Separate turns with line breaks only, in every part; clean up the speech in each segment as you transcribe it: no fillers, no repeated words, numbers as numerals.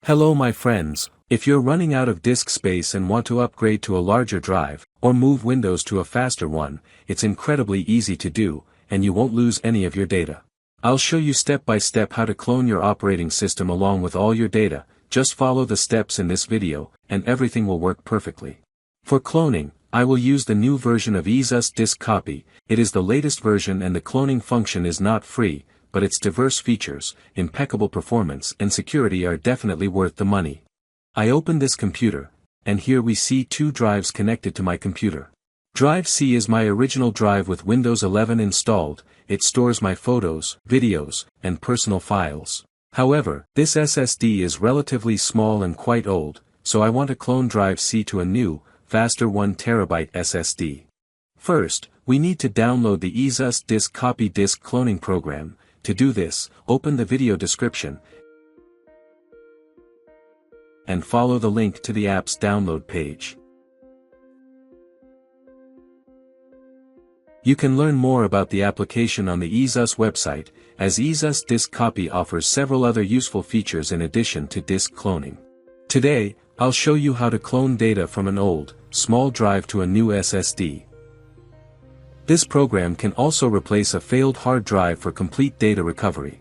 Hello my friends, if you're running out of disk space and want to upgrade to a larger drive, or move Windows to a faster one, it's incredibly easy to do, and you won't lose any of your data. I'll show you step by step how to clone your operating system along with all your data. Just follow the steps in this video, and everything will work perfectly. For cloning, I will use the new version of EaseUS Disk Copy. It is the latest version and the cloning function is not free, but its diverse features, impeccable performance and security are definitely worth the money. I open this computer, and here we see two drives connected to my computer. Drive C is my original drive with Windows 11 installed. It stores my photos, videos, and personal files. However, this SSD is relatively small and quite old, so I want to clone drive C to a new, faster 1 TB SSD. First, we need to download the EaseUS Disk Copy disk cloning program. To do this, open the video description and follow the link to the app's download page. You can learn more about the application on the EaseUS website, as EaseUS Disk Copy offers several other useful features in addition to disk cloning. Today, I'll show you how to clone data from an old, small drive to a new SSD. This program can also replace a failed hard drive for complete data recovery.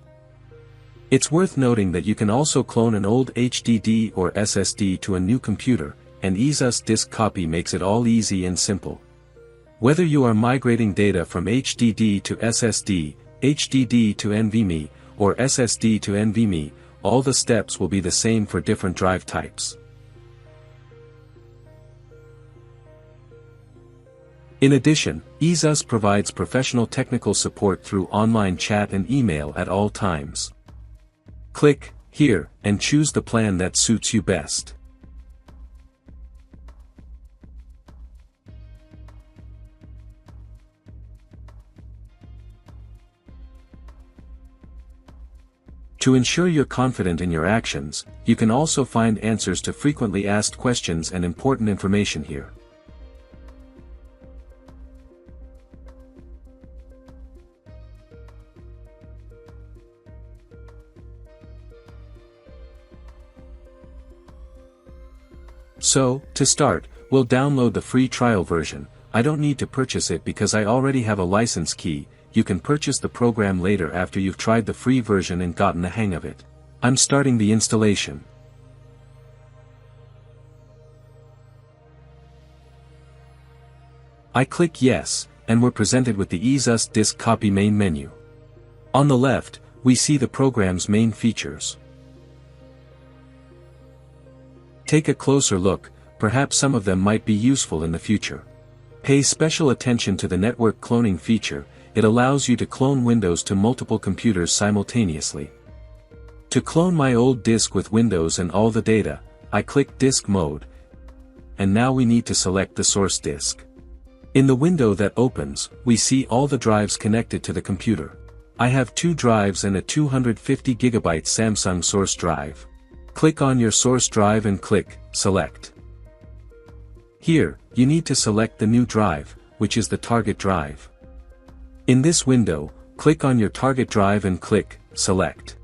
It's worth noting that you can also clone an old HDD or SSD to a new computer, and EaseUS Disk Copy makes it all easy and simple. Whether you are migrating data from HDD to SSD, HDD to NVMe, or SSD to NVMe, all the steps will be the same for different drive types. In addition, EaseUS provides professional technical support through online chat and email at all times. Click here and choose the plan that suits you best. To ensure you're confident in your actions, you can also find answers to frequently asked questions and important information here. So, to start, we'll download the free trial version. I don't need to purchase it because I already have a license key. You can purchase the program later after you've tried the free version and gotten the hang of it. I'm starting the installation. I click Yes, and we're presented with the EaseUS Disk Copy main menu. On the left, we see the program's main features. Take a closer look, perhaps some of them might be useful in the future. Pay special attention to the network cloning feature. It allows you to clone Windows to multiple computers simultaneously. To clone my old disk with Windows and all the data, I click Disk Mode. And now we need to select the source disk. In the window that opens, we see all the drives connected to the computer. I have 2 drives and a 250 GB Samsung source drive. Click on your source drive and click Select. Here, you need to select the new drive, which is the target drive. In this window, click on your target drive and click Select.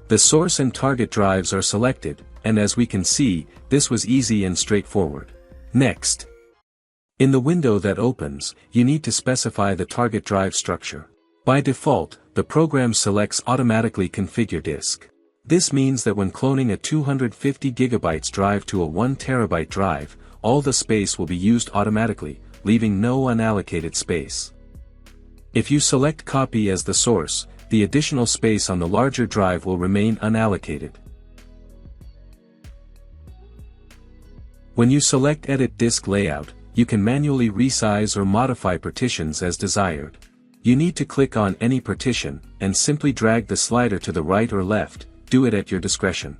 The source and target drives are selected, and as we can see, this was easy and straightforward. Next, in the window that opens, you need to specify the target drive structure. By default, the program selects Automatically Configure Disk. This means that when cloning a 250 GB drive to a 1 TB drive, all the space will be used automatically, leaving no unallocated space. If you select Copy as the source, the additional space on the larger drive will remain unallocated. When you select Edit Disk Layout, you can manually resize or modify partitions as desired. You need to click on any partition, and simply drag the slider to the right or left. Do it at your discretion.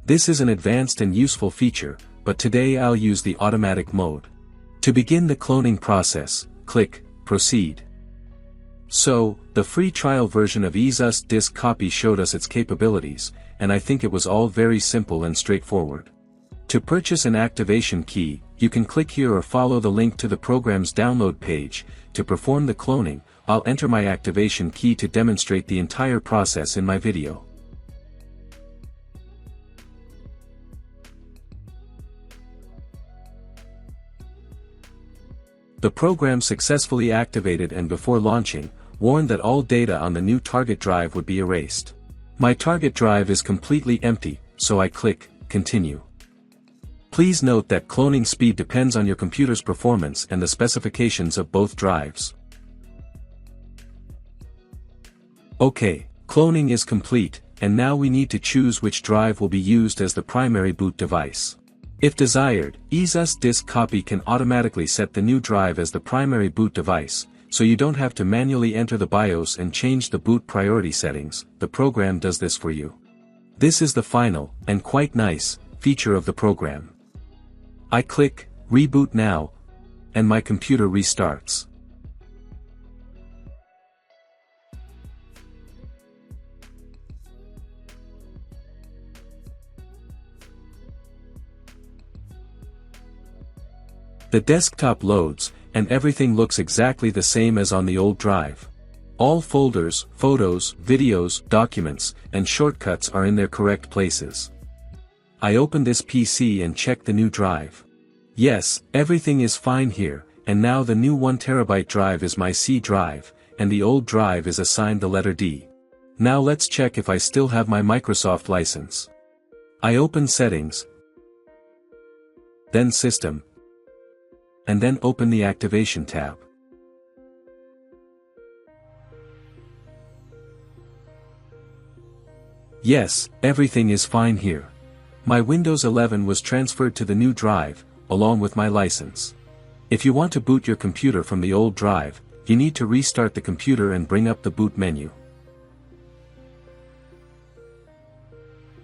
This is an advanced and useful feature, but today I'll use the automatic mode. To begin the cloning process, click Proceed. So, the free trial version of EaseUS Disk Copy showed us its capabilities, and I think it was all very simple and straightforward. To purchase an activation key, you can click here or follow the link to the program's download page. To perform the cloning, I'll enter my activation key to demonstrate the entire process in my video. The program successfully activated and before launching, warned that all data on the new target drive would be erased. My target drive is completely empty, so I click Continue. Please note that cloning speed depends on your computer's performance and the specifications of both drives. Okay, cloning is complete, and now we need to choose which drive will be used as the primary boot device. If desired, EaseUS Disk Copy can automatically set the new drive as the primary boot device, so you don't have to manually enter the BIOS and change the boot priority settings. The program does this for you. This is the final, and quite nice, feature of the program. I click Reboot Now, and my computer restarts. The desktop loads, and everything looks exactly the same as on the old drive. All folders, photos, videos, documents, and shortcuts are in their correct places. I open this PC and check the new drive. Yes, everything is fine here, and now the new 1TB drive is my C drive, and the old drive is assigned the letter D. Now let's check if I still have my Microsoft license. I open Settings, then System, and then open the Activation tab. Yes, everything is fine here. My Windows 11 was transferred to the new drive, along with my license. If you want to boot your computer from the old drive, you need to restart the computer and bring up the boot menu.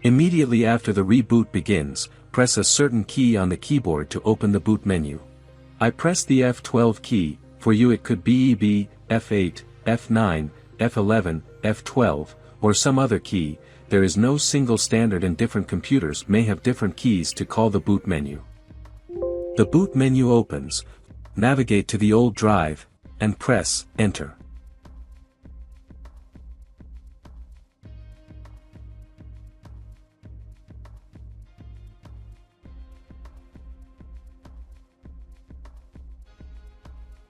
Immediately after the reboot begins, press a certain key on the keyboard to open the boot menu. I press the F12 key. For you it could be EB, F8, F9, F11, F12, or some other key. There is no single standard and different computers may have different keys to call the boot menu. The boot menu opens. Navigate to the old drive, and press Enter.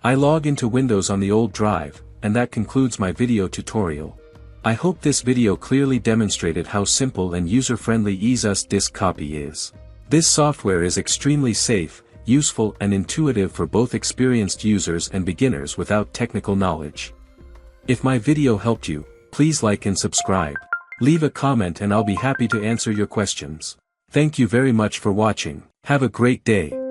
I log into Windows on the old drive, and that concludes my video tutorial. I hope this video clearly demonstrated how simple and user-friendly EaseUS Disk Copy is. This software is extremely safe, useful and intuitive for both experienced users and beginners without technical knowledge. If my video helped you, please like and subscribe. Leave a comment and I'll be happy to answer your questions. Thank you very much for watching. Have a great day.